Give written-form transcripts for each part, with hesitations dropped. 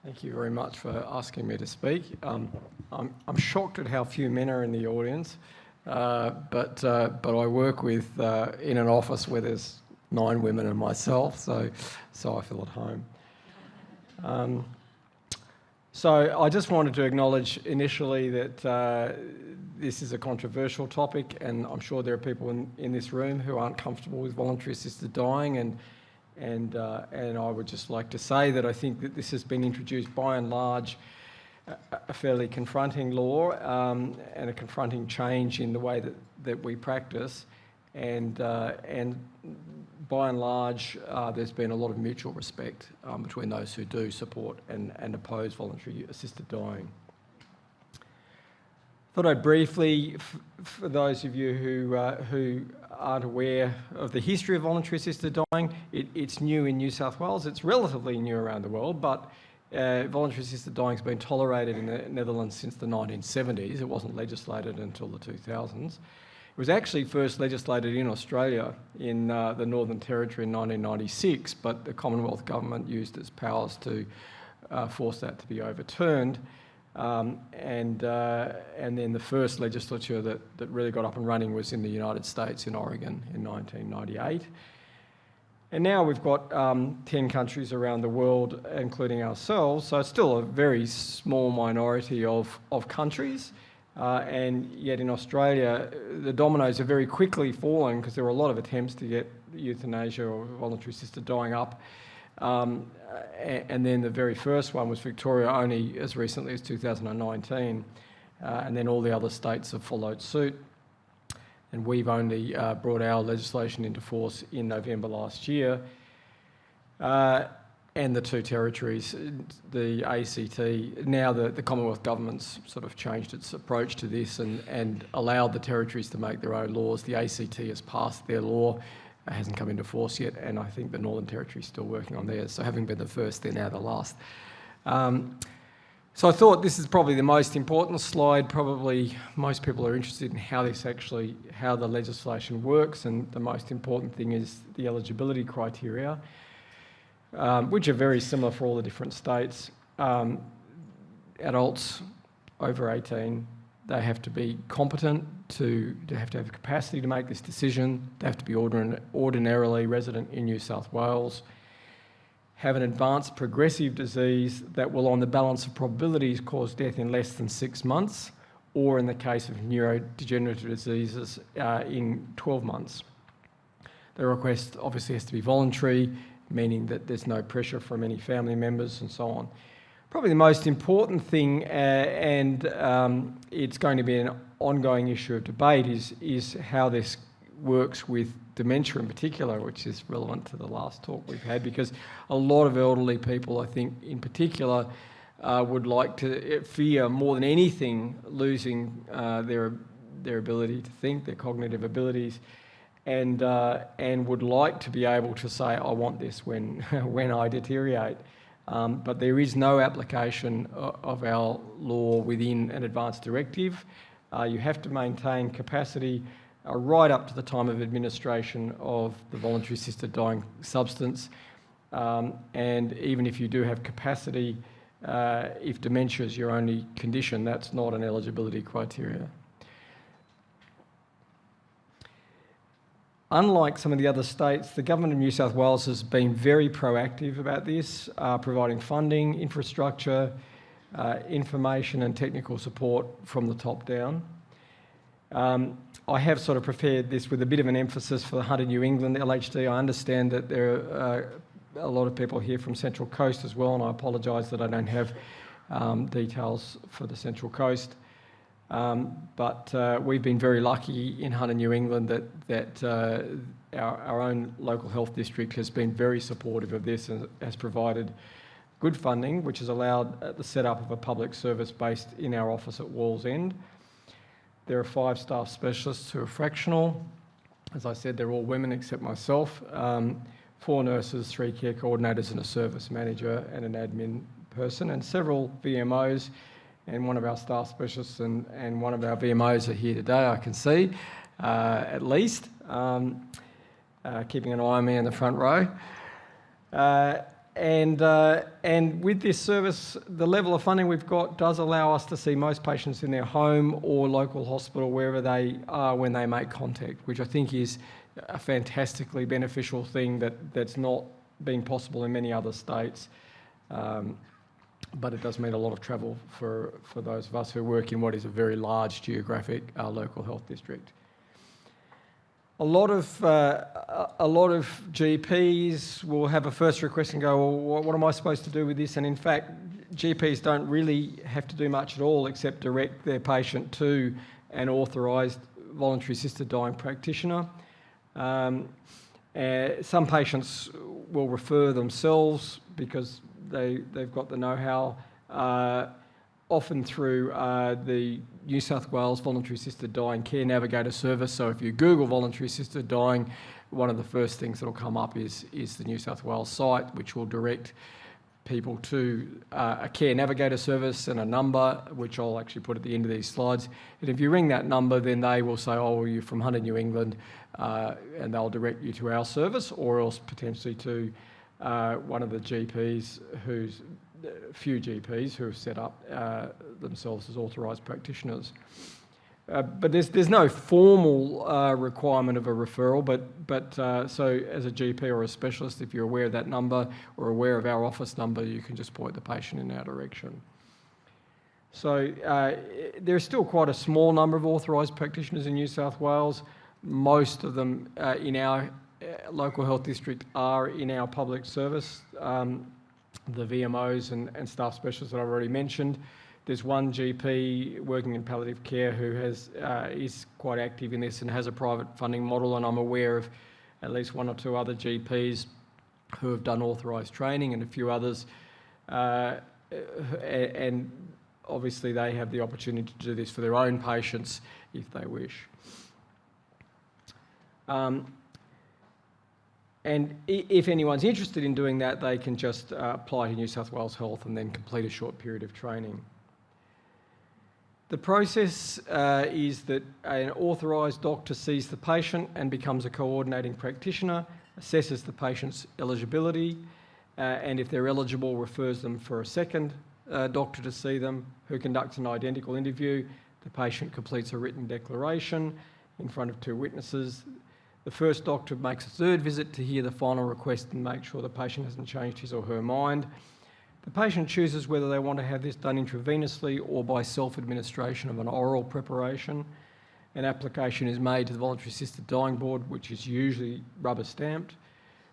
Thank you very much for asking me to speak. I'm shocked at how few men are in the audience, but I work with in an office where there's 9 women and myself, so I feel at home. So I just wanted to acknowledge initially that this is a controversial topic, and I'm sure there are people in this room who aren't comfortable with voluntary assisted dying, and I would just like to say that I think that this has been introduced by and large a fairly confronting law and a confronting change in the way that we practice, and by and large there's been a lot of mutual respect between those who do support and oppose voluntary assisted dying. Thought I'd briefly, for those of you who aren't aware of the history of voluntary assisted dying, it's new in New South Wales. It's relatively new around the world, but voluntary assisted dying has been tolerated in the Netherlands since the 1970s. It wasn't legislated until the 2000s. It was actually first legislated in Australia in the Northern Territory in 1996, but the Commonwealth government used its powers to force that to be overturned. And then the first legislature that really got up and running was in the United States, in Oregon, in 1998. And now we've got 10 countries around the world, including ourselves, so it's still a very small minority of countries. And yet in Australia, the dominoes are very quickly falling because there were a lot of attempts to get euthanasia or voluntary assisted dying up. And then the very first one was Victoria, only as recently as 2019, and then all the other states have followed suit. And we've only brought our legislation into force in November last year. And the 2 territories, the ACT, now the Commonwealth government's sort of changed its approach to this and allowed the territories to make their own laws. The ACT has passed their law. It hasn't come into force yet, and I think the Northern Territory is still working on theirs. So having been the first, they're now the last. So I thought this is probably the most important slide. Probably most people are interested in how the legislation works, and the most important thing is the eligibility criteria, which are very similar for all the different states. Adults over 18, they have to be competent to have capacity to make this decision. They have to be ordinarily resident in New South Wales, have an advanced progressive disease that will, on the balance of probabilities, cause death in less than 6 months, or in the case of neurodegenerative diseases, in 12 months. The request obviously has to be voluntary, meaning that there's no pressure from any family members and so on. Probably the most important thing, and it's going to be an ongoing issue of debate, is how this works with dementia in particular, which is relevant to the last talk we've had, because a lot of elderly people, I think in particular, would like to fear more than anything losing their ability to think, their cognitive abilities, and would like to be able to say, I want this when I deteriorate. But there is no application of our law within an advanced directive. You have to maintain capacity right up to the time of administration of the voluntary assisted dying substance. And even if you do have capacity, if dementia is your only condition, that's not an eligibility criteria. Unlike some of the other states, the Government of New South Wales has been very proactive about this, providing funding, infrastructure, information and technical support from the top down. I have sort of prepared this with a bit of an emphasis for the Hunter New England LHD. I understand that there are a lot of people here from Central Coast as well, and I apologise that I don't have details for the Central Coast. But we've been very lucky in Hunter New England that our own local health district has been very supportive of this and has provided good funding, which has allowed the setup of a public service based in our office at Wallsend. There are 5 staff specialists who are fractional. As I said, they're all women except myself. 4 nurses, 3 care coordinators and a service manager and an admin person, and several VMOs. And one of our staff specialists and one of our VMOs are here today, I can see, at least, keeping an eye on me in the front row. And with this service, the level of funding we've got does allow us to see most patients in their home or local hospital, wherever they are when they make contact, which I think is a fantastically beneficial thing that's not been possible in many other states. But it does mean a lot of travel for those of us who work in what is a very large geographic local health district. A lot of GPs will have a first request and go, well, what am I supposed to do with this? And in fact, GPs don't really have to do much at all except direct their patient to an authorised voluntary assisted dying practitioner. Some patients will refer themselves because they've got the know-how, often through the New South Wales Voluntary Assisted Dying Care Navigator service. So if you Google voluntary assisted dying, one of the first things that will come up is the New South Wales site, which will direct people to a care navigator service and a number, which I'll actually put at the end of these slides. And if you ring that number, then they will say, oh, well, you're from Hunter, New England, and they'll direct you to our service, or else potentially to one of the GPs few GPs who have set up themselves as authorised practitioners. But there's no formal requirement of a referral, but so as a GP or a specialist, if you're aware of that number or aware of our office number, you can just point the patient in our direction. So there's still quite a small number of authorised practitioners in New South Wales. Most of them in our local health district are in our public service. The VMOs and staff specialists that I've already mentioned. There's one GP working in palliative care who is quite active in this and has a private funding model, and I'm aware of at least one or two other GPs who have done authorised training and a few others, and obviously they have the opportunity to do this for their own patients if they wish. And if anyone's interested in doing that, they can just apply to New South Wales Health and then complete a short period of training. The process is that an authorised doctor sees the patient and becomes a coordinating practitioner, assesses the patient's eligibility, and if they're eligible, refers them for a second doctor to see them, who conducts an identical interview. The patient completes a written declaration in front of two witnesses. The first doctor makes a third visit to hear the final request and make sure the patient hasn't changed his or her mind. The patient chooses whether they want to have this done intravenously or by self-administration of an oral preparation. An application is made to the Voluntary Assisted Dying Board, which is usually rubber stamped.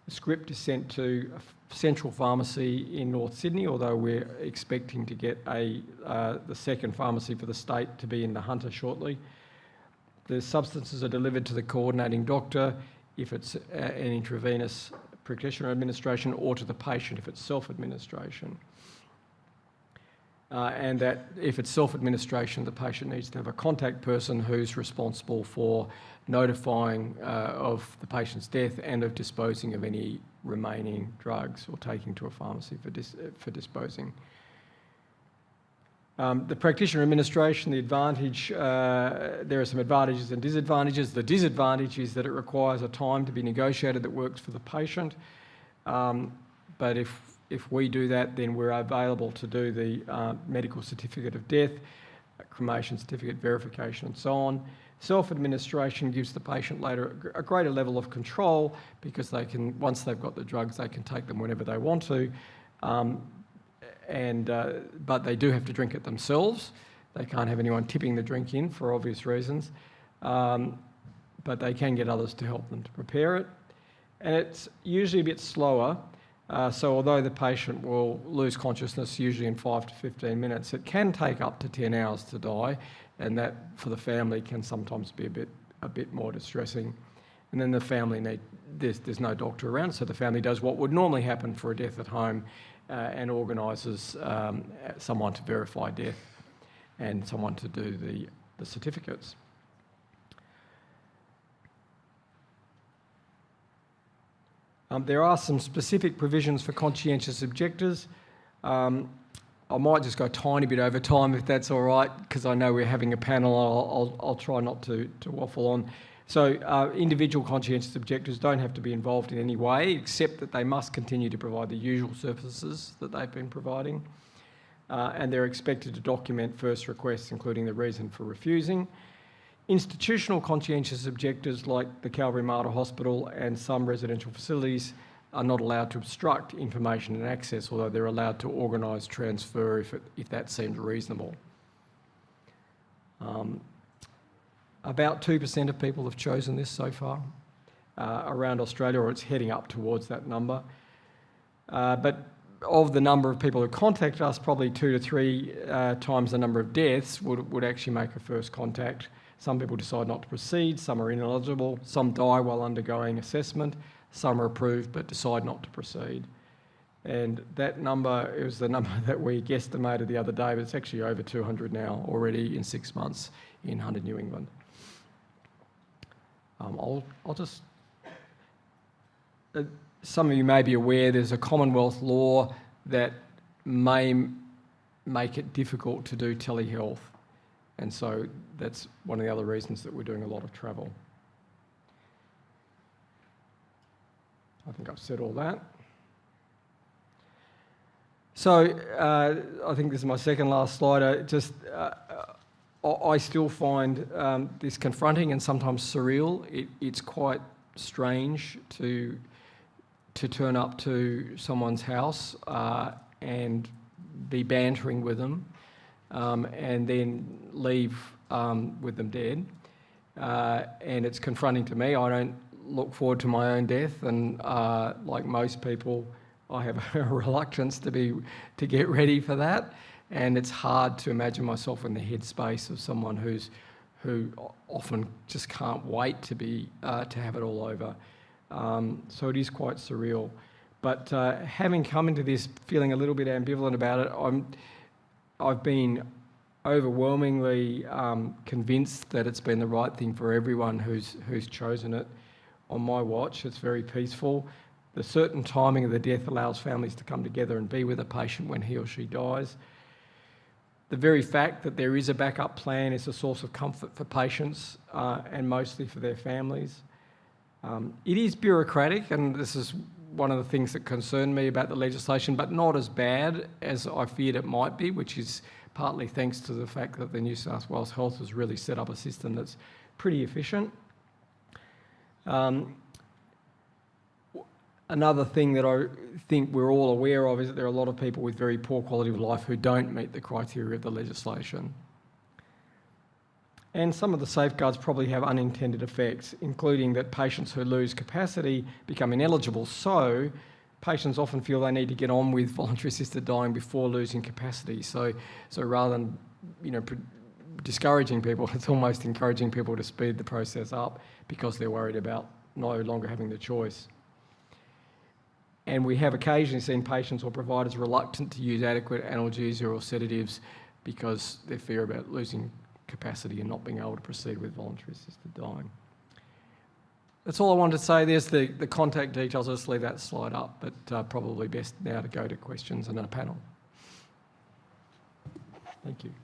The script is sent to a central pharmacy in North Sydney, although we're expecting to get the second pharmacy for the state to be in the Hunter shortly. The substances are delivered to the coordinating doctor if it's an intravenous practitioner administration, or to the patient if it's self-administration. And that if it's self-administration, the patient needs to have a contact person who's responsible for notifying of the patient's death and of disposing of any remaining drugs, or taking to a pharmacy for disposing. The practitioner administration, the advantage, there are some advantages and disadvantages. The disadvantage is that it requires a time to be negotiated that works for the patient. But if we do that, then we're available to do the medical certificate of death, cremation certificate verification and so on. Self-administration gives the patient later a greater level of control, because they can, once they've got the drugs, they can take them whenever they want to. But they do have to drink it themselves. They can't have anyone tipping the drink in for obvious reasons. But they can get others to help them to prepare it. And it's usually a bit slower. So although the patient will lose consciousness usually in 5 to 15 minutes, it can take up to 10 hours to die. And that for the family can sometimes be a bit more distressing. And then the family there's no doctor around, so the family does what would normally happen for a death at home, and organises someone to verify death and someone to do the certificates. There are some specific provisions for conscientious objectors. I might just go a tiny bit over time if that's all right, because I know we're having a panel. I'll try not to waffle on. So individual conscientious objectors don't have to be involved in any way, except that they must continue to provide the usual services that they've been providing. And they're expected to document first requests, including the reason for refusing. Institutional conscientious objectors, like the Calvary Mater Hospital and some residential facilities, are not allowed to obstruct information and access, although they're allowed to organise transfer if that seems reasonable. About 2% of people have chosen this so far around Australia, or it's heading up towards that number. But of the number of people who contact us, probably 2 to 3 times the number of deaths would actually make a first contact. Some people decide not to proceed, some are ineligible, some die while undergoing assessment, some are approved but decide not to proceed. And that number, it was the number that we guesstimated the other day, but it's actually over 200 now already in 6 months in Hunter, New England. I'll just... some of you may be aware there's a Commonwealth law that may make it difficult to do telehealth. And so that's one of the other reasons that we're doing a lot of travel. I think I've said all that. So I think this is my second last slide. I still find this confronting and sometimes surreal. It's quite strange to turn up to someone's house and be bantering with them and then leave with them dead. And it's confronting to me. I don't look forward to my own death, and like most people, I have a reluctance to get ready for that. And it's hard to imagine myself in the headspace of someone who often just can't wait to have it all over. So it is quite surreal. But having come into this feeling a little bit ambivalent about it, I've been overwhelmingly convinced that it's been the right thing for everyone who's chosen it. On my watch, it's very peaceful. The certain timing of the death allows families to come together and be with a patient when he or she dies. The very fact that there is a backup plan is a source of comfort for patients and mostly for their families. It is bureaucratic, and this is one of the things that concerned me about the legislation, but not as bad as I feared it might be, which is partly thanks to the fact that the New South Wales Health has really set up a system that's pretty efficient. Another thing that I think we're all aware of is that there are a lot of people with very poor quality of life who don't meet the criteria of the legislation. And some of the safeguards probably have unintended effects, including that patients who lose capacity become ineligible. So patients often feel they need to get on with voluntary assisted dying before losing capacity. So rather than discouraging people, it's almost encouraging people to speed the process up because they're worried about no longer having the choice. And we have occasionally seen patients or providers reluctant to use adequate analgesia or sedatives because they fear about losing capacity and not being able to proceed with voluntary assisted dying. That's all I wanted to say. There's the contact details. I'll just leave that slide up, but probably best now to go to questions and a panel. Thank you.